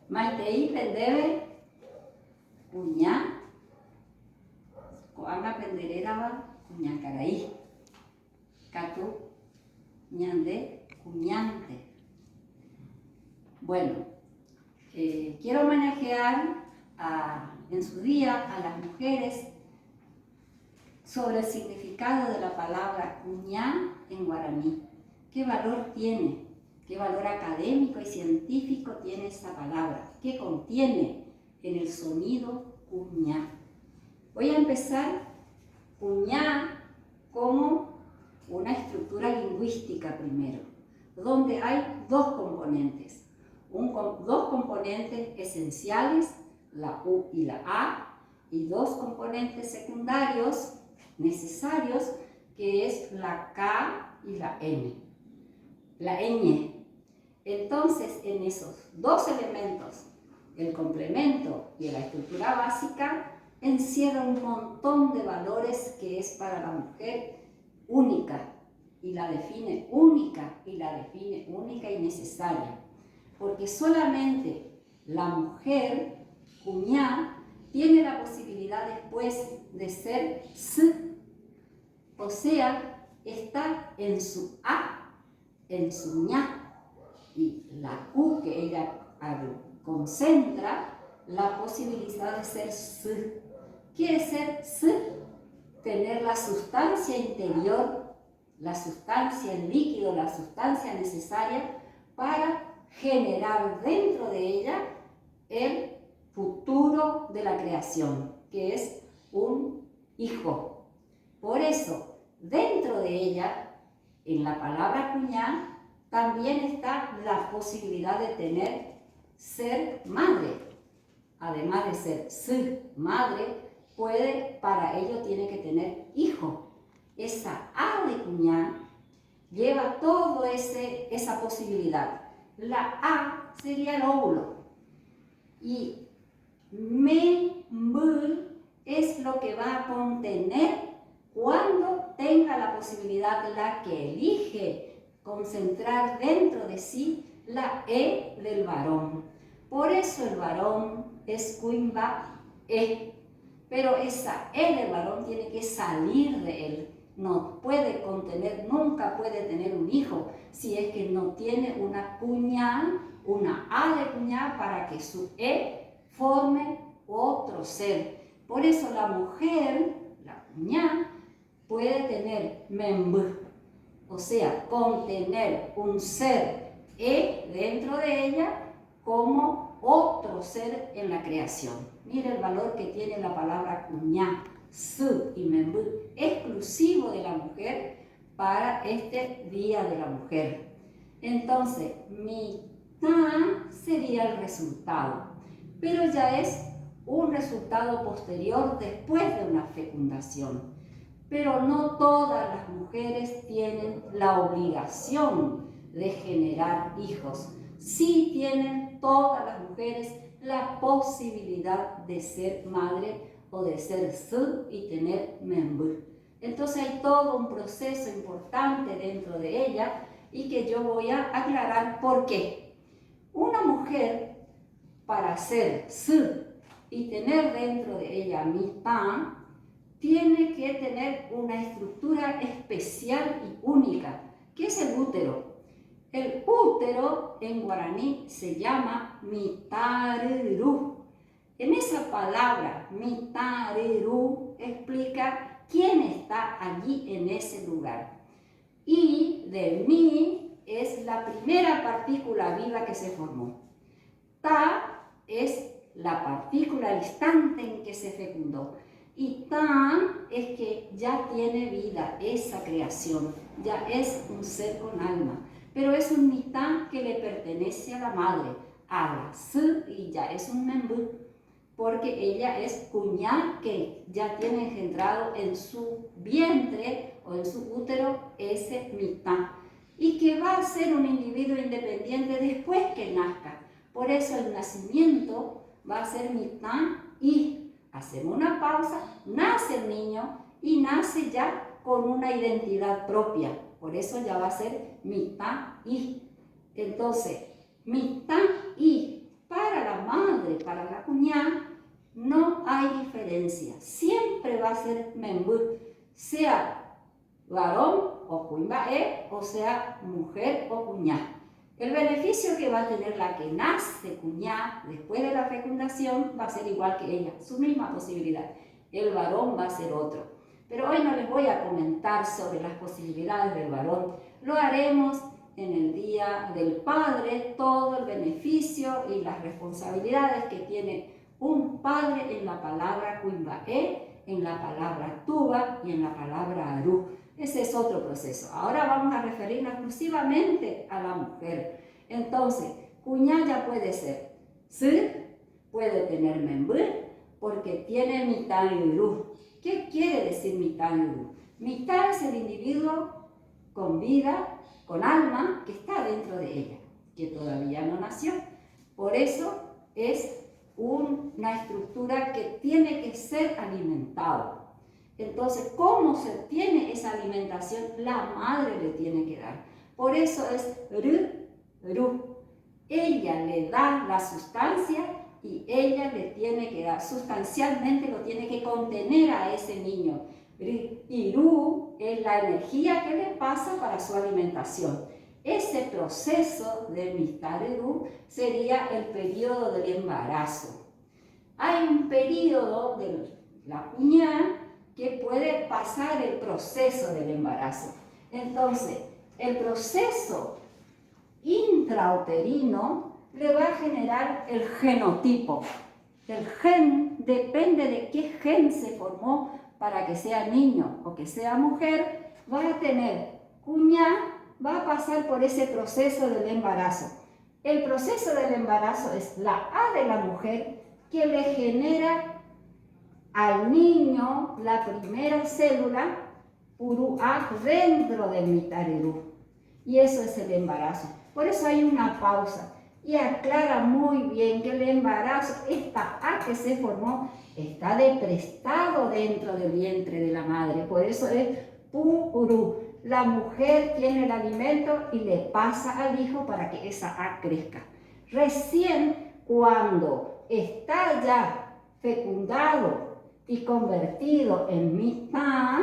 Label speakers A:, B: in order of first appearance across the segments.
A: Maitei pendebe cuñá, coanga pendereraba cuñá caraí, catu ñande cuñante. Bueno, quiero homenajear en su día a las mujeres sobre el significado de la palabra cuñá en guaraní. ¿Qué valor tiene? ¿Qué valor académico y científico tiene esta palabra? ¿Qué contiene en el sonido cuñá? Voy a empezar cuñá como una estructura lingüística primero, donde hay dos componentes. Dos componentes esenciales, la U y la A, y dos componentes secundarios necesarios, que es la K y la N, la ñ. Entonces, en esos dos elementos, el complemento y la estructura básica, encierra un montón de valores que es para la mujer única, y la define única, y necesaria. Porque solamente la mujer, cuñá, tiene la posibilidad después de ser s, o sea, está en su a, en su ña, y la u que ella concentra la posibilidad de ser s. Quiere ser s, tener la sustancia interior, la sustancia en líquido, la sustancia necesaria para generar dentro de ella el futuro de la creación, que es un hijo. Por eso, dentro de ella, en la palabra cuñá, también está la posibilidad de ser madre. Además de ser su madre, para ello tiene que tener hijo. Esa A de cuñá lleva toda esa posibilidad. La A sería el óvulo. Y membul es lo que va a contener cuando tenga la posibilidad, la que elige concentrar dentro de sí la E del varón. Por eso el varón es cuimba E, pero esa E del varón tiene que salir de él. No puede contener, nunca puede tener un hijo si es que no tiene una cuñá, una A de cuñá, para que su E forme otro ser. Por eso la mujer, la cuñá, puede tener membú, o sea, contener un ser E dentro de ella como otro ser en la creación. Mire el valor que tiene la palabra cuñá, su y membú, exclusivo de la mujer para este Día de la Mujer. Entonces, mitad sería el resultado, pero ya es un resultado posterior después de una fecundación. Pero no todas las mujeres tienen la obligación de generar hijos. Sí tienen todas las mujeres la posibilidad de ser madre o de ser su y tener membú. Entonces hay todo un proceso importante dentro de ella y que yo voy a aclarar por qué. Una mujer, para ser su y tener dentro de ella mitad, tiene que tener una estructura especial y única, que es el útero. El útero en guaraní se llama mitarirú. En esa palabra mitarirú explica quién está allí en ese lugar. Y de mi es la primera partícula viva que se formó. Ta es la partícula, el instante en que se fecundó. Y tan es que ya tiene vida esa creación, ya es un ser con alma, pero es un mitad que le pertenece a la madre, a la su, y ya es un membú, porque ella es cuñá que ya tiene engendrado en su vientre o en su útero ese mitad, y que va a ser un individuo independiente después que nazca. Por eso el nacimiento va a ser mitad y hacemos una pausa, nace el niño y nace ya con una identidad propia. Por eso ya va a ser mitad y. Entonces, mitad y para la madre para la cuñá, no hay diferencia. Siempre va a ser membú, sea varón o cuimbae, o sea mujer o cuñá. El beneficio que va a tener la que nace cuñá después de la fecundación va a ser igual que ella, su misma posibilidad. El varón va a ser otro. Pero hoy no les voy a comentar sobre las posibilidades del varón. Lo haremos en el Día del Padre, todo el beneficio y las responsabilidades que tiene un padre en la palabra cuimbae, en la palabra tuba y en la palabra arú. Ese es otro proceso. Ahora vamos a referirnos exclusivamente a la mujer. Entonces, cuñá ya puede ser sir, puede tener membú, porque tiene mitad yurú. ¿Qué quiere decir mitad yurú? Mitad es el individuo con vida, con alma, que está dentro de ella, que todavía no nació. Por eso es una estructura que tiene que ser alimentado. Entonces, ¿cómo se obtiene esa alimentación? La madre le tiene que dar. Por eso es ru. Ella le da la sustancia y ella le tiene que dar, sustancialmente lo tiene que contener a ese niño. Y ru es la energía que le pasa para su alimentación. Ese proceso de Mistareru sería el periodo del embarazo. Hay un periodo de la cuñá que puede pasar el proceso del embarazo. Entonces, el proceso intrauterino le va a generar el genotipo. El gen depende de qué gen se formó para que sea niño o que sea mujer, va a tener cuñá, va a pasar por ese proceso del embarazo. El proceso del embarazo es la A de la mujer que le genera al niño la primera célula Puru-A dentro del Mitarerú. Y eso es el embarazo. Por eso hay una pausa. Y aclara muy bien que el embarazo, esta A que se formó, está de prestado dentro del vientre de la madre. Por eso es Puru. La mujer tiene el alimento y le pasa al hijo para que esa A crezca. Recién cuando está ya fecundado y convertido en mitad,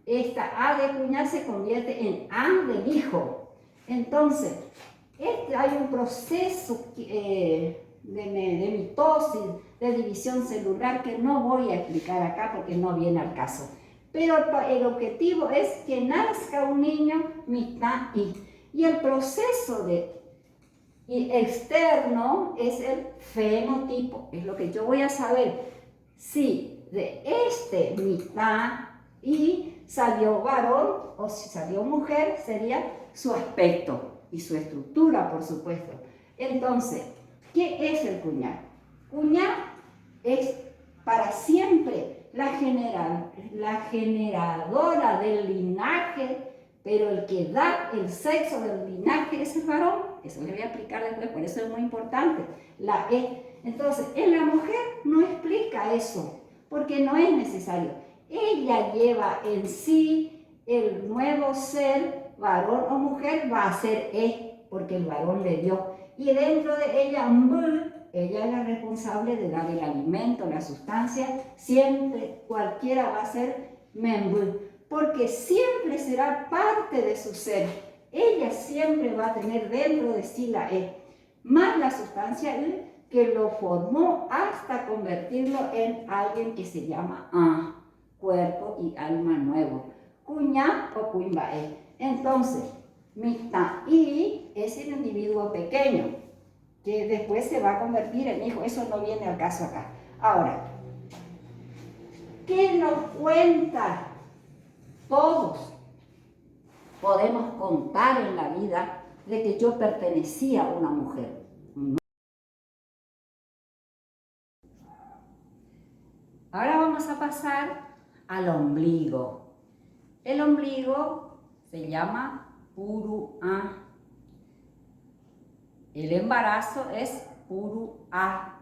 A: esta A de cuñá se convierte en A del hijo. Entonces, hay un proceso de mitosis, de división celular que no voy a explicar acá porque no viene al caso. Pero el objetivo es que nazca un niño mitad y el proceso externo es el fenotipo. Es lo que yo voy a saber si de este mitad y salió varón o si salió mujer, sería su aspecto y su estructura, por supuesto. Entonces, ¿qué es el cuñá? Cuñá es para siempre la generadora del linaje, pero el que da el sexo del linaje es el varón. Eso les voy a explicar después, por eso es muy importante. La E. Entonces, en la mujer no explica eso, porque no es necesario. Ella lleva en sí el nuevo ser, varón o mujer, va a ser E, porque el varón le dio. Y dentro de ella, ella es la responsable de dar el alimento, la sustancia, siempre, cualquiera va a ser membú, porque siempre será parte de su ser. Ella siempre va a tener dentro de sí la E, más la sustancia que lo formó hasta convertirlo en alguien que se llama A, cuerpo y alma nuevo, cuñá o cuimbae. Entonces, mitad I es el individuo pequeño, que después se va a convertir en hijo. Eso no viene al caso acá. Ahora, ¿qué nos cuenta? Todos podemos contar en la vida de que yo pertenecía a una mujer. Ahora vamos a pasar al ombligo. El ombligo se llama Puru-A. El embarazo es Puru-A.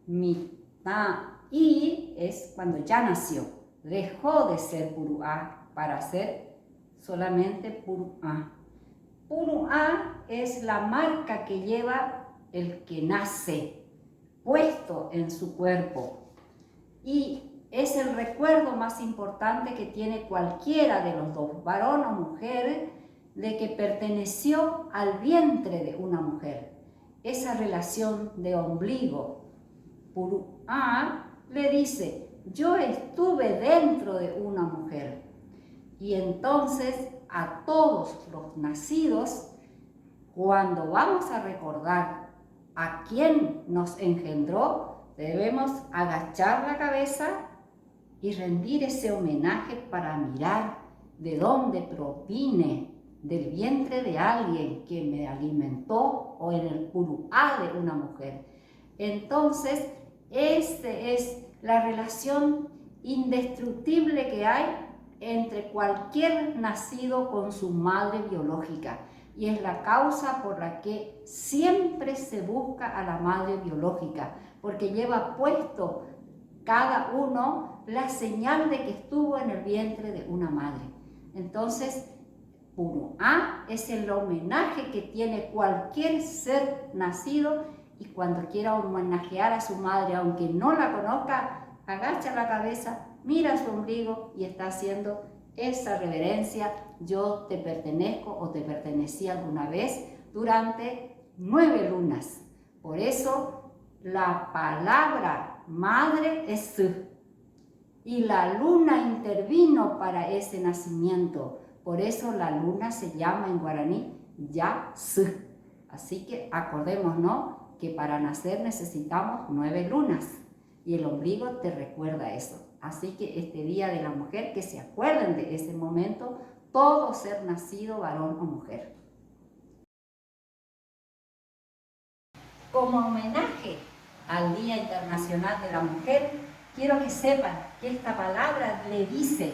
A: Mitad I es cuando ya nació. Dejó de ser Puru-A para ser solamente Puru-A. Puru-A es la marca que lleva el que nace. puesto en su cuerpo. Y es el recuerdo más importante que tiene cualquiera de los dos, varón o mujer, de que perteneció al vientre de una mujer. Esa relación de ombligo. Puruá le dice, yo estuve dentro de una mujer. Y entonces a todos los nacidos, cuando vamos a recordar a quién nos engendró, debemos agachar la cabeza y rendir ese homenaje para mirar de dónde provine, del vientre de alguien que me alimentó o en el puruá de una mujer. Entonces, esta es la relación indestructible que hay entre cualquier nacido con su madre biológica. Y es la causa por la que siempre se busca a la madre biológica, porque lleva puesto cada uno la señal de que estuvo en el vientre de una madre. Entonces, Puruá es el homenaje que tiene cualquier ser nacido, y cuando quiera homenajear a su madre, aunque no la conozca, agacha la cabeza, mira su ombligo y está haciendo esa reverencia. Yo te pertenezco o te pertenecí alguna vez durante 9 lunas. Por eso la palabra madre es Su, y la luna intervino para ese nacimiento. Por eso la luna se llama en guaraní Ya-Su. Así que acordémonos que para nacer necesitamos 9 lunas y el ombligo te recuerda eso. Así que este Día de la Mujer, que se acuerden de ese momento, todo ser nacido, varón o mujer. Como homenaje al Día Internacional de la Mujer, quiero que sepan que esta palabra le dice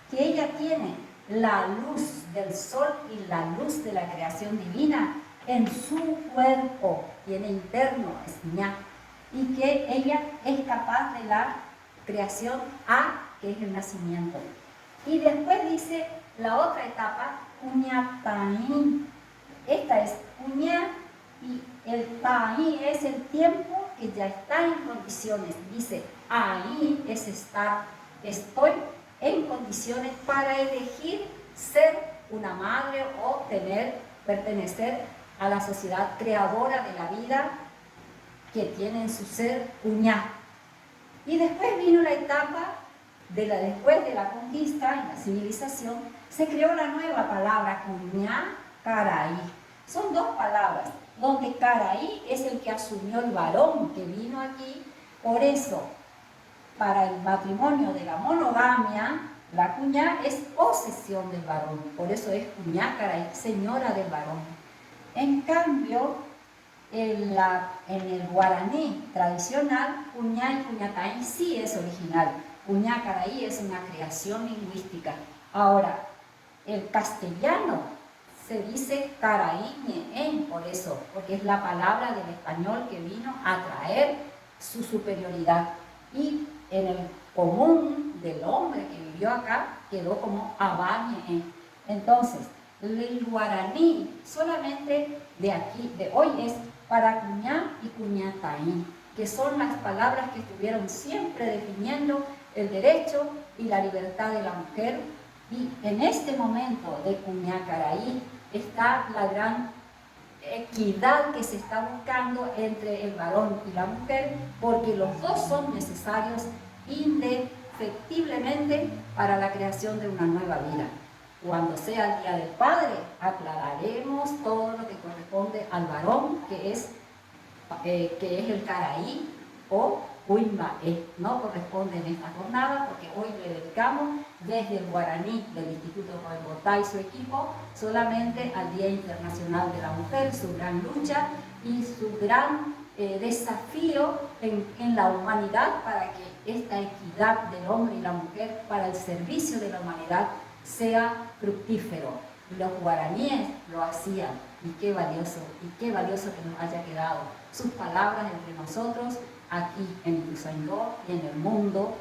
A: que ella tiene la luz del sol y la luz de la creación divina en su cuerpo, tiene interno, es ña, y que ella es capaz de la creación A, que es el nacimiento. Y después dice la otra etapa, Uñataín. Esta es Uña, y el Taí es el tiempo que ya está en condiciones. Dice, ahí es estar, estoy en condiciones para elegir ser una madre o pertenecer a la sociedad creadora de la vida que tiene en su ser Uñá. Y después vino la etapa después de la conquista y la civilización, se creó la nueva palabra Uñá Caraí. Son dos palabras, donde Caraí es el que asumió el varón que vino aquí. Por eso, para el matrimonio de la monogamia, la cuñá es posesión del varón, por eso es Uñá Caraí, señora del varón. En cambio, en el guaraní tradicional, Uñá y Uñataí sí es original. Uñá Caraí es una creación lingüística. Ahora, el castellano se dice Caraí Ñeén, por eso, porque es la palabra del español que vino a traer su superioridad. Y en el común del hombre que vivió acá, quedó como Abá Ñeén. Entonces, el guaraní solamente de aquí, de hoy, es para Cuñá y Cuñataí, que son las palabras que estuvieron siempre definiendo el derecho y la libertad de la mujer. Y en este momento de Cuñá Caraí está la gran equidad que se está buscando entre el varón y la mujer, porque los dos son necesarios indefectiblemente para la creación de una nueva vida. Cuando sea el Día del Padre, aclararemos todo lo que corresponde al varón, que es el Caraí o Huimbaé. No corresponde en esta jornada porque hoy le dedicamos desde el guaraní del Instituto Joven Botá y su equipo solamente al Día Internacional de la Mujer, su gran lucha y su gran desafío en la humanidad para que esta equidad del hombre y la mujer para el servicio de la humanidad sea fructífero. Los guaraníes lo hacían, y qué valioso que nos haya quedado sus palabras entre nosotros aquí en Ituzaingó y en el mundo